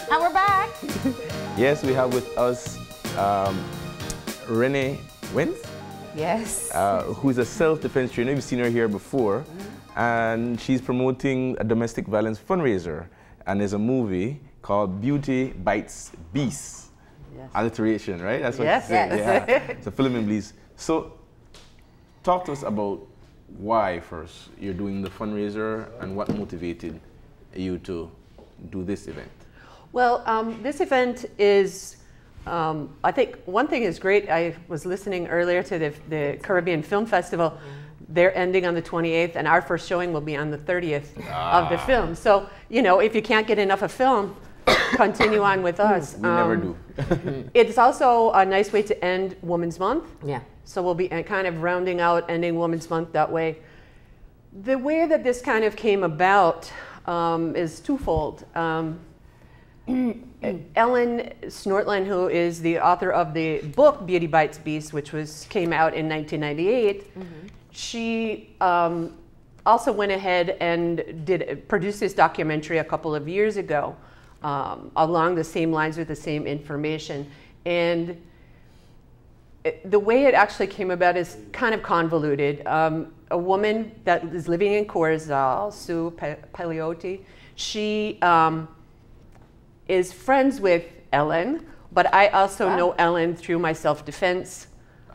And we're back. Yes, we have with us Renee Wentz. Yes. Who's a self-defense trainer. We've seen her here before. And she's promoting a domestic violence fundraiser. And there's a movie called Beauty Bites Beast. Yes. Alliteration, right? That's what you say. Yes. Yeah. It's a film in Belize. So talk to us about why first you're doing the fundraiser and what motivated you to do this event. Well, this event is, I think one thing is great. I was listening earlier to the Caribbean Film Festival. They're ending on the 28th, and our first showing will be on the 30th of the film. So, you know, if you can't get enough of film, continue on with us. We never do. It's also a nice way to end Women's Month. Yeah. So we'll be kind of rounding out ending Women's Month that way. The way that this kind of came about is twofold. Ellen Snortland, who is the author of the book Beauty Bites Beast, which came out in 1998, she also went ahead and produced this documentary a couple of years ago along the same lines with the same information. And the way it actually came about is kind of convoluted. A woman that is living in Corozal, Sue Paliotti, she is friends with Ellen, but I also know Ellen through my self-defense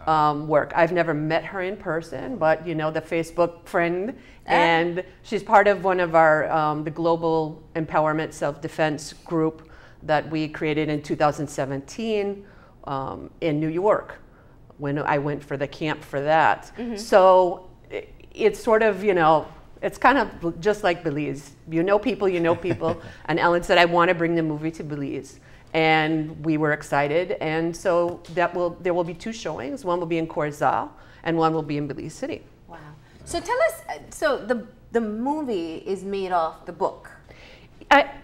work. I've never met her in person, but you know, the Facebook friend, and she's part of one of our, the Global Empowerment Self-Defense group that we created in 2017 in New York when I went for the camp for that. So it's sort of, you know, it's kind of just like Belize. You know people, and Ellen said, I want to bring the movie to Belize. And we were excited, and so there will be two showings. One will be in Corozal, and one will be in Belize City. Wow. So tell us, so the movie is made off the book.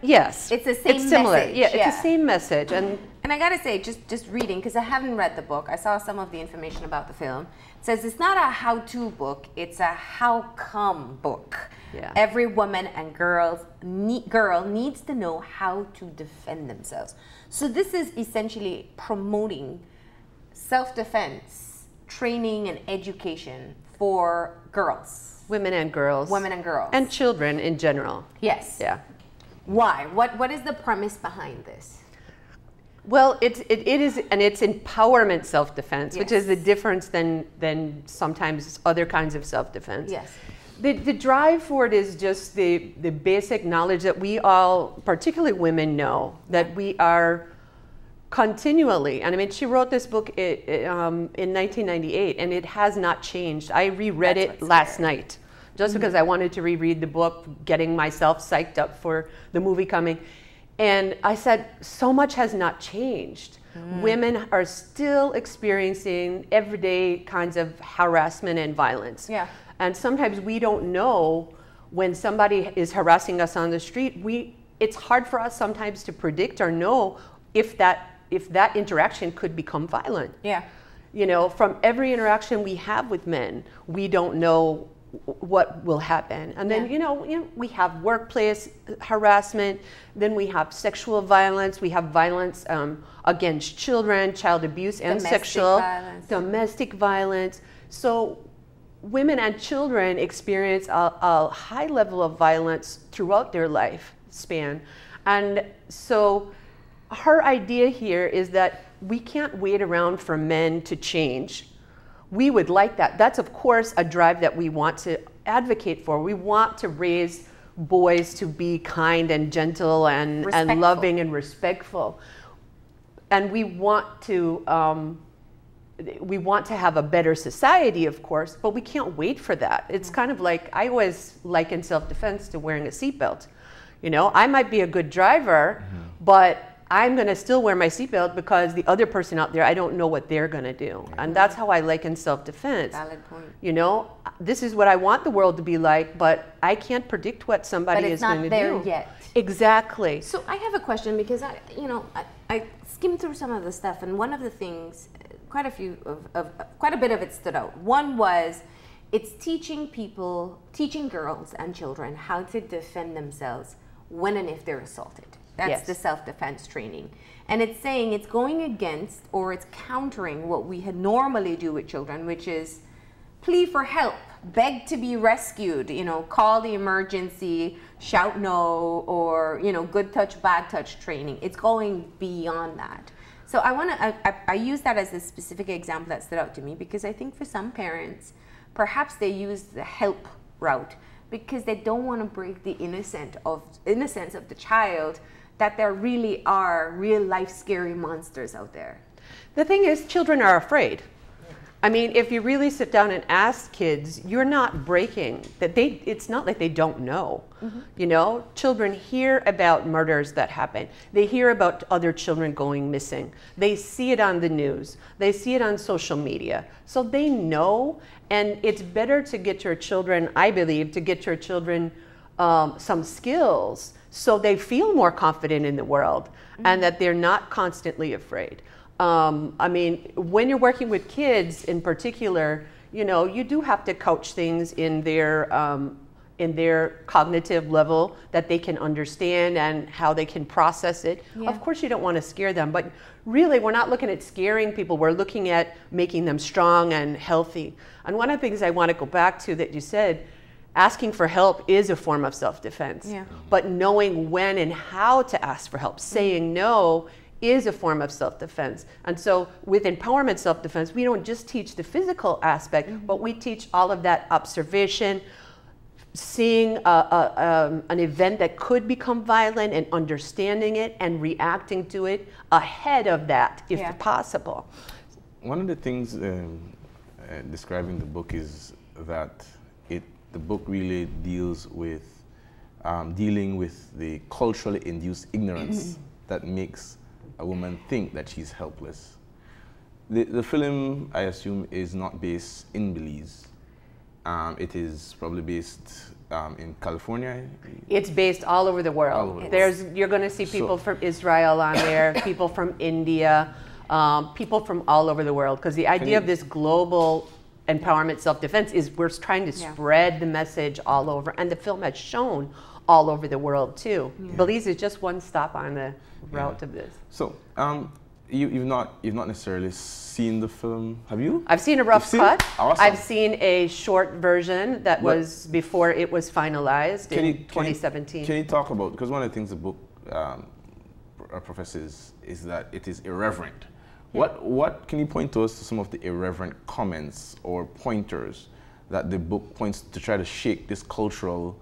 Yes. It's the same it's similar. message. Yeah, it's the same message. And I gotta say, just reading, because I haven't read the book, I saw some of the information about the film. It says it's not a how-to book, it's a how-come book. Yeah. Every woman and girl needs to know how to defend themselves. So this is essentially promoting self-defense, training and education for girls. women and girls. Women and girls. And children in general. Yes. Yeah. Why? What is the premise behind this? Well, it is, and it's empowerment self-defense, which is the difference than sometimes other kinds of self-defense. Yes. The drive for it is just the basic knowledge that we all, particularly women, know that we are continually, and I mean, she wrote this book in 1998, and it has not changed. I reread it last night, just because I wanted to reread the book, getting myself psyched up for the movie coming. And I said, so much has not changed. Women are still experiencing everyday kinds of harassment and violence. Yeah. And sometimes we don't know when somebody is harassing us on the street. It's hard for us sometimes to predict or know if that interaction could become violent. Yeah. You know, from every interaction we have with men, we don't know what will happen. And then, you know, we have workplace harassment, then we have sexual violence, we have violence against children, child abuse and domestic violence. So women and children experience a high level of violence throughout their lifespan. And so her idea here is that we can't wait around for men to change. We would like that. That's, of course, a drive that we want to advocate for. We want to raise boys to be kind and gentle and loving and respectful. And we want to have a better society, of course, but we can't wait for that. It's kind of like, I always liken self-defense to wearing a seatbelt. You know, I might be a good driver, but I'm going to still wear my seatbelt because the other person out there, I don't know what they're going to do. And that's how I liken self-defense. Valid point. You know, this is what I want the world to be like, but I can't predict what somebody is going to do. But it's not there yet. Exactly. So I have a question, because I skimmed through some of the stuff, and one of the things, quite a bit of it stood out. One was, it's teaching girls and children how to defend themselves when and if they're assaulted. That's Yes. the self-defense training. And it's saying it's going against, or it's countering what we had normally do with children, which is plea for help, beg to be rescued, you know, call the emergency, shout no, or, you know, good touch, bad touch training. It's going beyond that. So I use that as a specific example that stood out to me, because I think for some parents, perhaps they use the help route because they don't want to break the innocence of the child, that there really are real life scary monsters out there. The thing is, children are afraid. I mean, if you really sit down and ask kids, you're not breaking that. It's not like they don't know. You know, children hear about murders that happen. They hear about other children going missing. They see it on the news. They see it on social media. So they know, and it's better to get your children, I believe, to get your children some skills so they feel more confident in the world and that they're not constantly afraid. I mean, when you're working with kids in particular, you know, you do have to couch things in their cognitive level that they can understand and how they can process it. Yeah. Of course, you don't want to scare them, but really, we're not looking at scaring people. We're looking at making them strong and healthy. And one of the things I want to go back to that you said, asking for help is a form of self-defense. Yeah. But knowing when and how to ask for help, saying no, is a form of self-defense. And so with empowerment self-defense, we don't just teach the physical aspect, but we teach all of that observation, seeing an event that could become violent and understanding it and reacting to it ahead of that, if possible. One of the things describing the book is that the book really deals with dealing with the culturally induced ignorance that makes a woman think that she's helpless. The film, I assume, is not based in Belize. It is probably based in California. It's based all over the world. All over the world. You're going to see people from Israel on there, people from India, people from all over the world, because the idea of this global empowerment self-defense is we're trying to spread the message all over, and the film has shown all over the world too. Belize is just one stop on the route of this. So you've not necessarily seen the film, have you? I've seen a rough cut. Awesome. I've seen a short version that was before it was finalized in 2017. Can you talk about, because one of the things the book professes is that it is irreverent. What can you point to us to some of the irreverent comments or pointers that the book points to try to shake this cultural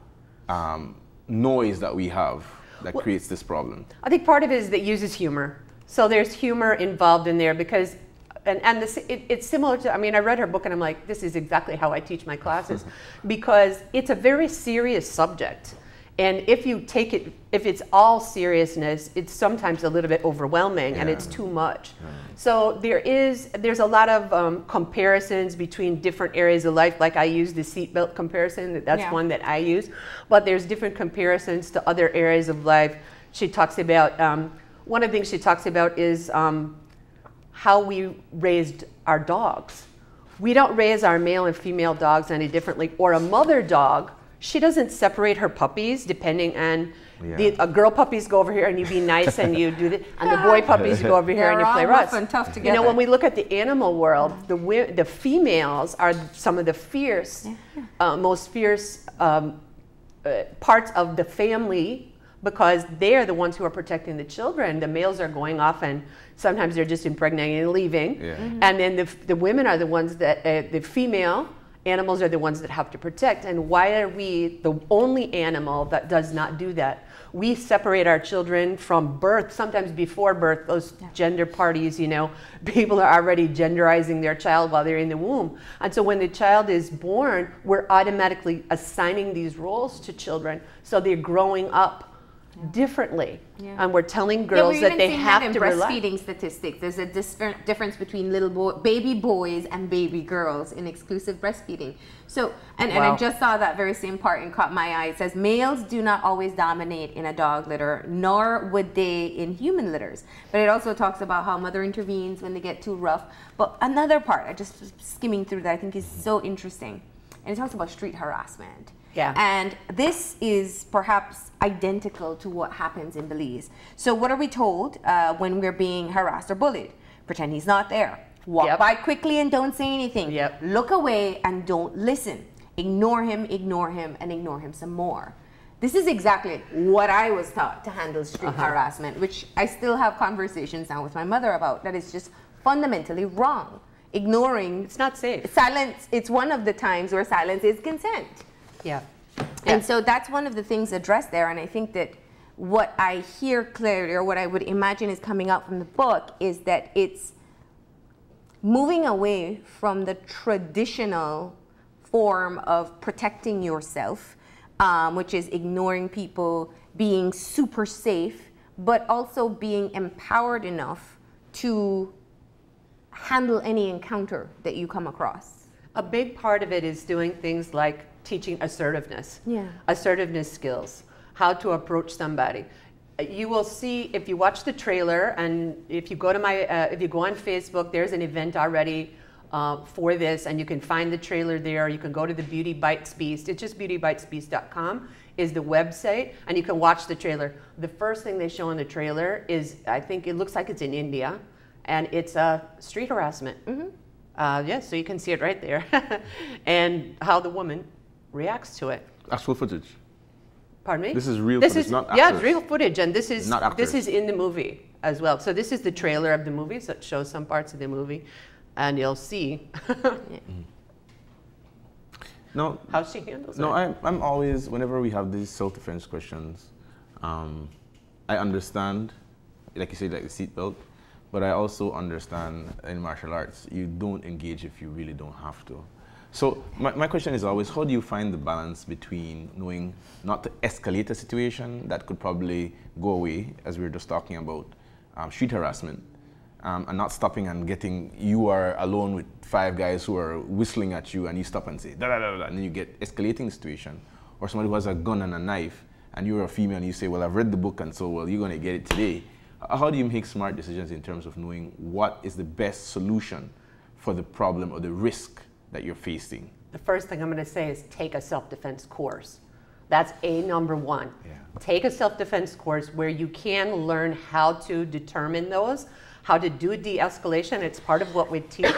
noise that we have that creates this problem? I think part of it is that it uses humor. So there's humor involved in there because, it's similar to, I mean, I read her book and I'm like, this is exactly how I teach my classes because it's a very serious subject. And if you take it, if it's all seriousness, it's sometimes a little bit overwhelming and it's too much. So there's a lot of comparisons between different areas of life. Like I use the seatbelt comparison, that's one that I use. But there's different comparisons to other areas of life. She talks about, one of the things she talks about is how we raised our dogs. We don't raise our male and female dogs any differently, or a mother dog. She doesn't separate her puppies depending on a girl puppies go over here and you be nice and you do this, and the boy puppies go over here and you play rough and tough together. You know, when we look at the animal world, the females are some of the fierce, most fierce parts of the family because they're the ones who are protecting the children. The males are going off and sometimes they're just impregnating and leaving. And then the women are the ones that, the female animals are the ones that have to protect. And why are we the only animal that does not do that? We separate our children from birth, sometimes before birth, those gender parties, you know, people are already genderizing their child while they're in the womb. And so when the child is born, we're automatically assigning these roles to children. So they're growing up differently. And we're telling girls that they have to relax. Breastfeeding statistics, there's a difference between baby boys and baby girls in exclusive breastfeeding. So, and I just saw that very same part and caught my eye. It says males do not always dominate in a dog litter, nor would they in human litters. But it also talks about how mother intervenes when they get too rough. But another part, I just was skimming through that I think is so interesting. and it talks about street harassment. Yeah. And this is perhaps identical to what happens in Belize. So what are we told when we're being harassed or bullied? Pretend he's not there. Walk by quickly and don't say anything. Look away and don't listen. Ignore him, and ignore him some more. This is exactly what I was taught to handle street harassment, which I still have conversations now with my mother about. That is just fundamentally wrong. Ignoring. It's not safe. Silence, it's one of the times where silence is consent. Yeah. And so that's one of the things addressed there. And I think that what I hear clearly, or what I would imagine is coming out from the book, is that it's moving away from the traditional form of protecting yourself, which is ignoring people, being super safe, but also being empowered enough to handle any encounter that you come across. A big part of it is doing things like teaching assertiveness, assertiveness skills, how to approach somebody. You will see, if you watch the trailer, and if you go to if you go on Facebook, there's an event already for this, and you can find the trailer there. You can go to the Beauty Bites Beast. It's just beautybitesbeast.com is the website, and you can watch the trailer. The first thing they show in the trailer is, I think it looks like it's in India, and it's street harassment. Yes, so you can see it right there, and how the woman reacts to it. Actual footage. Pardon me? This is real footage, not actors. Yeah, it's real footage, and this is not actors. This is in the movie as well. So this is the trailer of the movie, so it shows some parts of the movie, and you'll see no, how she handles it. No, I'm always, whenever we have these self-defense questions, I understand, like you said, like the seatbelt, but I also understand in martial arts, you don't engage if you really don't have to. So my question is always, how do you find the balance between knowing not to escalate a situation that could probably go away, as we were just talking about street harassment, and not stopping and getting, you are alone with 5 guys who are whistling at you, and you stop and say, da da da da, and then you get escalating situation, or somebody who has a gun and a knife, and you're a female and you say, well, I've read the book, and so, well, you're going to get it today. How do you make smart decisions in terms of knowing what is the best solution for the problem or the risk that you're facing? The first thing I'm going to say is take a self-defense course. That's number one. Yeah. Take a self-defense course where you can learn how to determine those, how to do de-escalation. It's part of what we teach.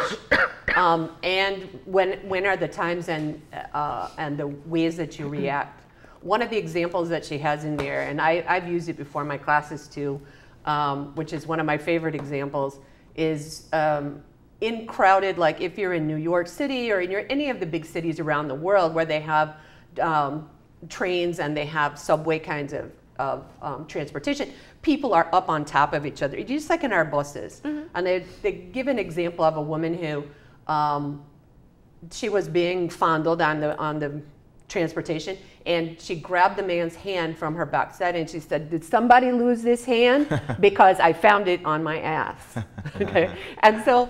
And when are the times and the ways that you react. One of the examples that she has in there, and I've used it before in my classes too, which is one of my favorite examples, is in crowded, like if you're in New York City or in any of the big cities around the world where they have trains and they have subway kinds of transportation, people are up on top of each other, just like in our buses. And they give an example of a woman who, she was being fondled on the transportation, and she grabbed the man's hand from her backside and she said, did somebody lose this hand? Because I found it on my ass. Okay. And so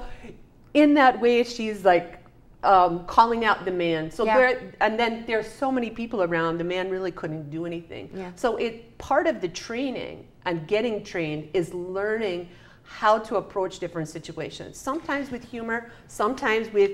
in that way, she's like calling out the man. So and then there's so many people around, the man really couldn't do anything. Yeah. So part of the training and getting trained is learning how to approach different situations. Sometimes with humor, sometimes with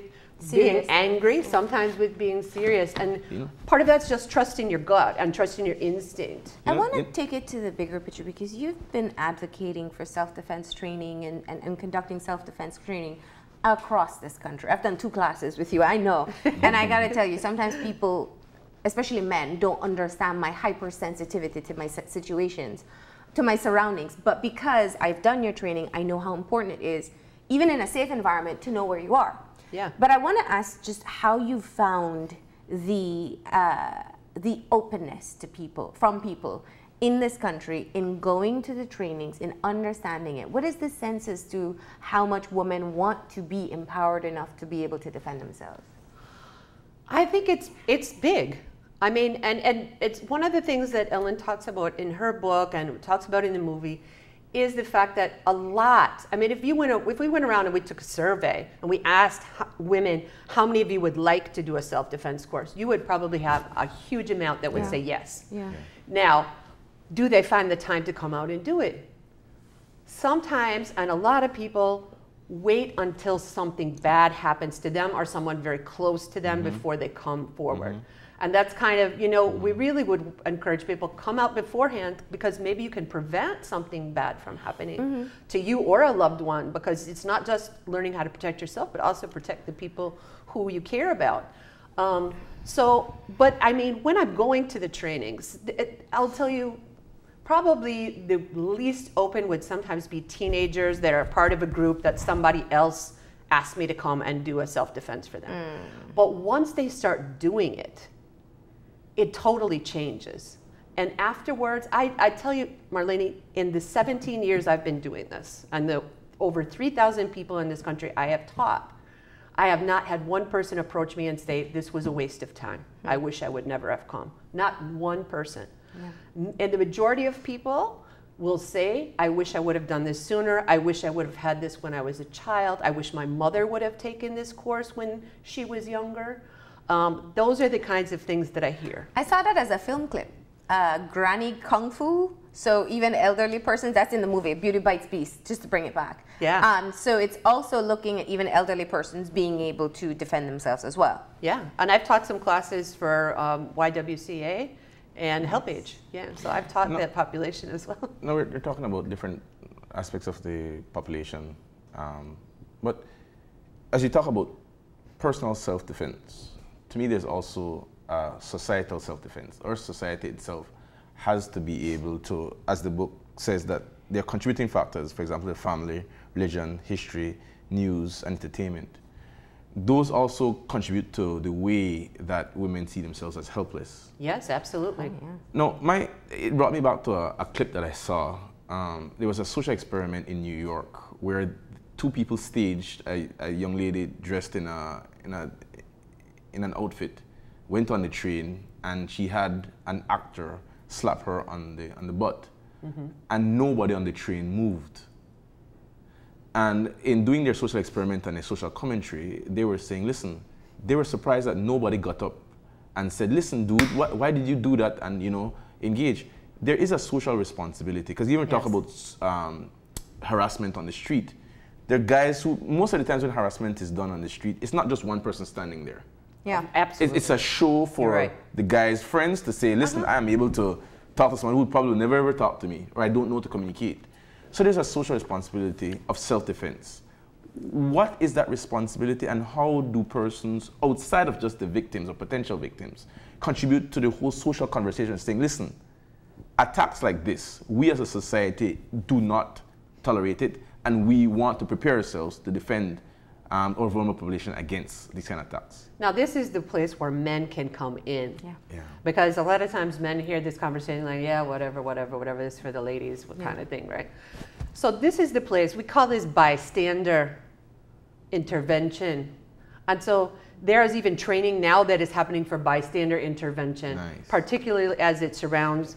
being angry, sometimes with being serious. And part of that's just trusting your gut and trusting your instinct. I want to take it to the bigger picture, because you've been advocating for self-defense training and conducting self-defense training across this country. I've done 2 classes with you, I know. And I got to tell you, sometimes people, especially men, don't understand my hypersensitivity to my situations, to my surroundings. But because I've done your training, I know how important it is, even in a safe environment, to know where you are. Yeah. But I want to ask just how you found the openness to from people in this country in going to the trainings, in understanding it. What is the sense as to how much women want to be empowered enough to be able to defend themselves? I think it's big. I mean, and it's one of the things that Ellen talks about in her book and talks about in the movie is the fact that a lot, I mean, if we went around and we took a survey and we asked women, how many of you would like to do a self-defense course, you would probably have a huge amount that would say yes. Yeah. Now, do they find the time to come out and do it? Sometimes, and a lot of people wait until something bad happens to them or someone very close to them before they come forward. And that's kind of, you know, we really would encourage people come out beforehand, because maybe you can prevent something bad from happening to you or a loved one, because it's not just learning how to protect yourself, but also protect the people who you care about. But I mean, when I'm going to the trainings, I'll tell you, probably the least open would sometimes be teenagers that are part of a group that somebody else asked me to come and do a self-defense for them. But once they start doing it, it totally changes. And afterwards, I tell you, Marlene, in the 17 years I've been doing this, and the over 3,000 people in this country I have taught, I have not had one person approach me and say, this was a waste of time. I wish I would never have come. Not one person. Yeah. And the majority of people will say, I wish I would have done this sooner. I wish I would have had this when I was a child. I wish my mother would have taken this course when she was younger. Those are the kinds of things that I hear. I saw that as a film clip. Granny Kung Fu. So even elderly persons, that's in the movie, Beauty Bites Beast, just to bring it back. Yeah. So it's also looking at even elderly persons being able to defend themselves as well. Yeah, and I've taught some classes for YWCA and HelpAge. Yeah, so I've taught that population as well. No, we're talking about different aspects of the population. But as you talk about personal self-defense, to me there's also societal self-defense. Our society itself has to be able to, as the book says, that there are contributing factors, for example, the family, religion, history, news, and entertainment. Those also contribute to the way that women see themselves as helpless. Yes, absolutely. Oh, yeah. No, it brought me back to a clip that I saw. There was a social experiment in New York where two people staged a young lady dressed in an outfit, went on the train, and she had an actor slap her on the butt, and nobody on the train moved. And in doing their social experiment and a social commentary, they were saying, listen, they were surprised that nobody got up and said, listen, dude, why did you do that? And, you know, engage. There is a social responsibility, because even talk about harassment on the street. There are guys who, most of the times when harassment is done on the street, it's not just one person standing there. Yeah, absolutely. It's a show for the guy's friends to say, listen, I am able to talk to someone who would probably never ever talk to me, or I don't know to communicate. So there's a social responsibility of self-defense. What is that responsibility, and how do persons outside of just the victims or potential victims contribute to the whole social conversation, saying, listen, attacks like this, we as a society do not tolerate it, and we want to prepare ourselves to defend our vulnerable population against these kind of attacks. Now, this is the place where men can come in. Yeah. Because a lot of times men hear this conversation like, yeah, whatever, this is for the ladies, kind of thing, right? So this is the place, we call this bystander intervention. And so there is even training now that is happening for bystander intervention, particularly as it surrounds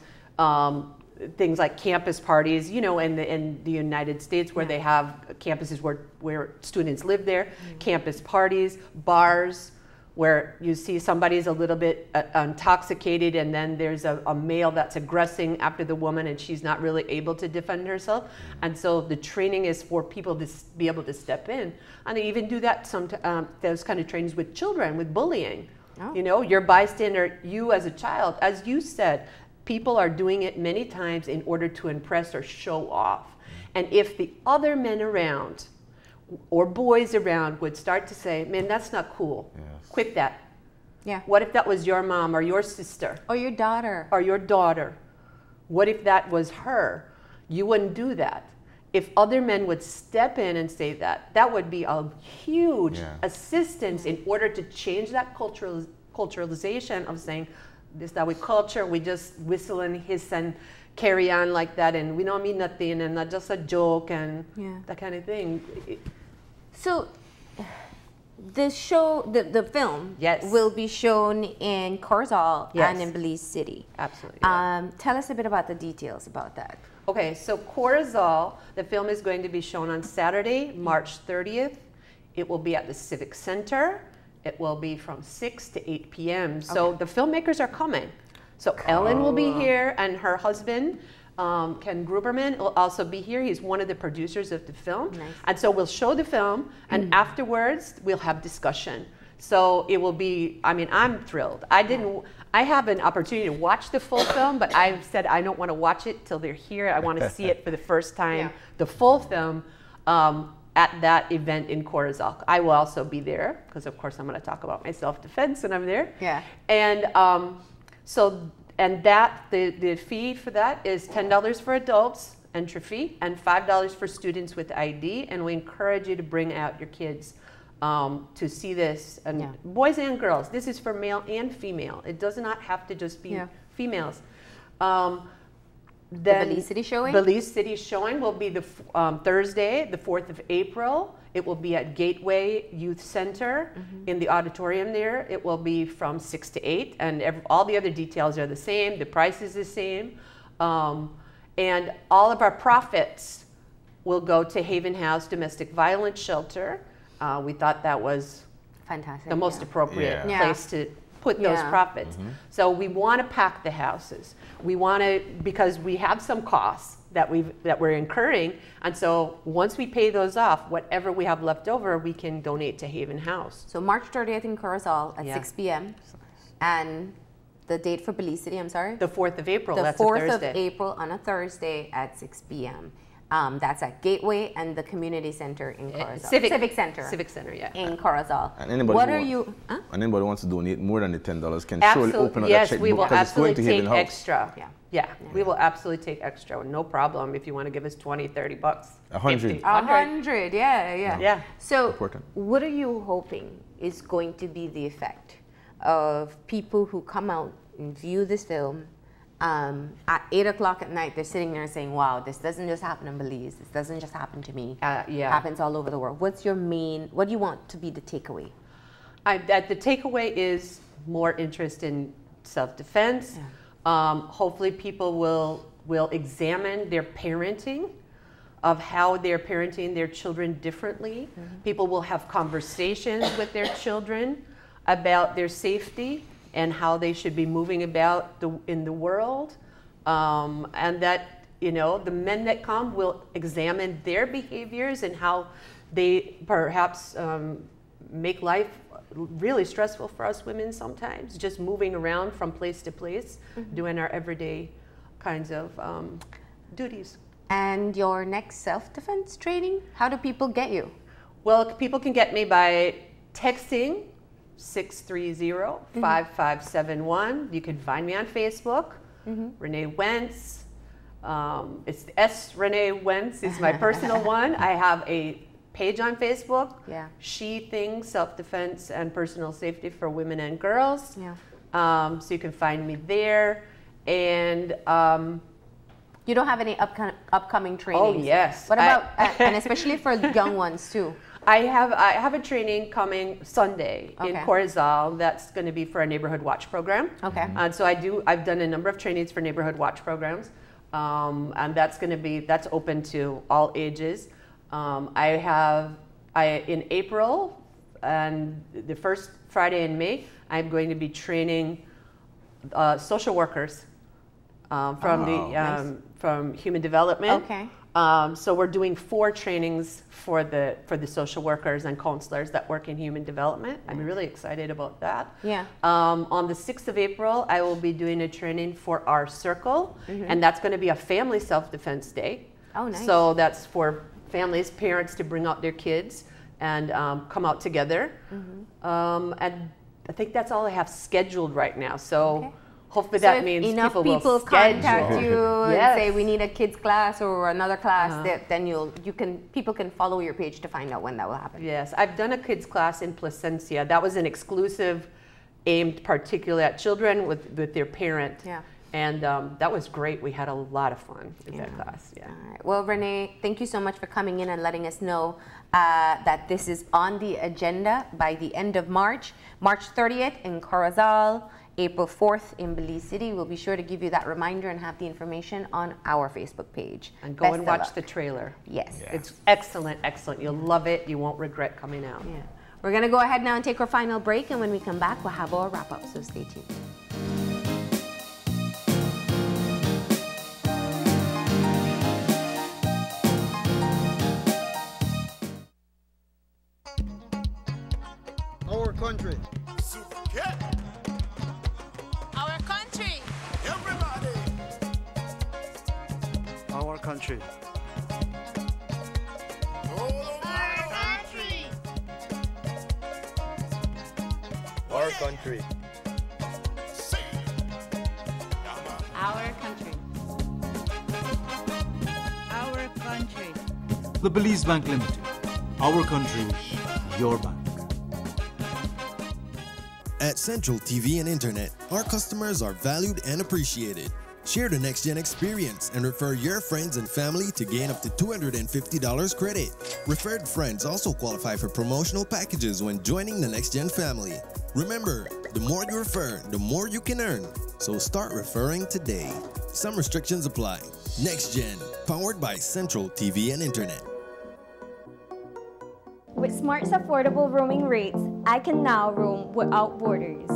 things like campus parties, you know, in the United States, where they have campuses where students live there, campus parties, bars, where you see somebody's a little bit intoxicated, and then there's a male that's aggressing after the woman, and she's not really able to defend herself. And so the training is for people to be able to step in. And they even do that, those kind of trainings with children, with bullying. Oh. You know, your bystander, you as a child, as you said, people are doing it many times in order to impress or show off. And if the other men around or boys around would start to say, man, that's not cool. Yes. Quit that. Yeah. What if that was your mom or your sister? Or your daughter. Or your daughter. What if that was her? You wouldn't do that. If other men would step in and say that, that would be a huge assistance in order to change that culturalization of saying, this that we culture, we just whistle and hiss and carry on like that, and we don't mean nothing, and not just a joke, and that kind of thing. So the show, the film will be shown in Corozal and in Belize City. Absolutely. Tell us a bit about the details about that. Okay, so Corozal, the film is going to be shown on Saturday, March 30th. It will be at the Civic Center. It will be from 6 to 8 p.m. So the filmmakers are coming. So Ellen will be here, and her husband, Ken Gruberman will also be here. He's one of the producers of the film. Nice. And so we'll show the film, and afterwards we'll have discussion. So it will be, I mean, I'm thrilled. I have an opportunity to watch the full film, but I've said I don't want to watch it till they're here. I want to see it for the first time, the full film, at that event in Corozal. I will also be there, because of course I'm going to talk about my self-defense when I'm there. Yeah. And the fee for that is $10 for adults, entry fee, and $5 for students with ID. And we encourage you to bring out your kids to see this, and boys and girls. This is for male and female. It does not have to just be females. The Belize City showing? Belize City showing will be the Thursday, the 4th of April. It will be at Gateway Youth Center in the auditorium there. It will be from 6 to 8, and all the other details are the same. The price is the same. And all of our profits will go to Haven House Domestic Violence Shelter. We thought that was fantastic, the most appropriate place to put those profits. So we want to pack the houses. We want to, because we have some costs that we're incurring, and so once we pay those off, whatever we have left over, we can donate to Haven House. So March 30th in Corozal at 6 p.m. And the date for Belize City, I'm sorry? The 4th of April, that's a Thursday. The 4th of April on a Thursday at 6 p.m. That's at Gateway and the Community Center in Corozal. Civic Center. Civic Center, in Corozal. And anybody and anybody wants to donate more than the $10 can surely open up that checkbook, we will absolutely take extra. We will absolutely take extra. No problem if you want to give us 20, 30 bucks. 100. 100, yeah. So important. What are you hoping is going to be the effect of people who come out and view this film at 8 o'clock at night? They're sitting there saying, wow, this doesn't just happen in Belize. This doesn't just happen to me. It happens all over the world. What do you want to be the takeaway? The takeaway is more interest in self-defense. Hopefully people will examine their parenting, of how they're parenting their children differently. People will have conversations with their children about their safety and how they should be moving about in the world. And that, the men that come will examine their behaviors and how they perhaps make life really stressful for us women sometimes, just moving around from place to place, doing our everyday kinds of duties. And your next self-defense training, how do people get you? Well, people can get me by texting 630-5571. You can find me on Facebook, Renee Wentz. It's S. Renee Wentz is my personal one. I have a page on Facebook, She Things, Self-Defense and Personal Safety for Women and Girls. So you can find me there. And you don't have any upcoming trainings? Oh, yes. What about, and especially for young ones too? I have a training coming Sunday in Corozal. That's going to be for a neighborhood watch program. And so I've done a number of trainings for neighborhood watch programs, and that's open to all ages. In April and the first Friday in May, I'm going to be training social workers from Human Development. So we're doing 4 trainings for the social workers and counselors that work in human development. I'm really excited about that. On the 6th of April, I will be doing a training for our circle, and that's going to be a family self-defense day. Oh, nice. So that's for families, parents to bring out their kids and come out together. And I think that's all I have scheduled right now. So. Hopefully that means enough people will contact you and say we need a kids class or another class. Then people can follow your page to find out when that will happen. Yes, I've done a kids class in Placencia. That was an exclusive, aimed particularly at children with their parent. And that was great. We had a lot of fun in that class. All right. Well, Renee, thank you so much for coming in and letting us know that this is on the agenda by the end of March. March 30th in Corozal. April 4th in Belize City. We'll be sure to give you that reminder and have the information on our Facebook page. And go and watch the trailer. Yes. It's excellent, excellent. You'll love it. You won't regret coming out. We're going to go ahead now and take our final break, and when we come back, we'll have our wrap-up, so stay tuned. country. Our country. Our country. Our country. The Belize Bank Limited. Our country, your bank. At Central TV and Internet, our customers are valued and appreciated. Share the Next Gen experience and refer your friends and family to gain up to $250 credit. Referred friends also qualify for promotional packages when joining the Next Gen family. Remember, the more you refer, the more you can earn. So start referring today. Some restrictions apply. Next Gen, powered by Central TV and Internet. With Smart's affordable roaming rates, I can now roam without borders.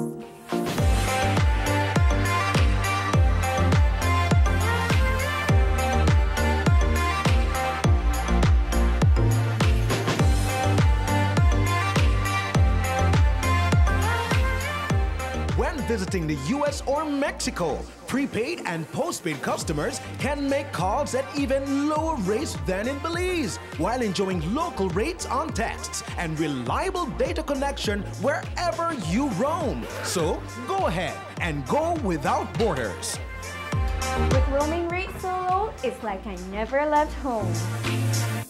When visiting the US or Mexico, prepaid and postpaid customers can make calls at even lower rates than in Belize, while enjoying local rates on texts and reliable data connection wherever you roam. So go ahead and go without borders. With roaming rates so low, it's like I never left home.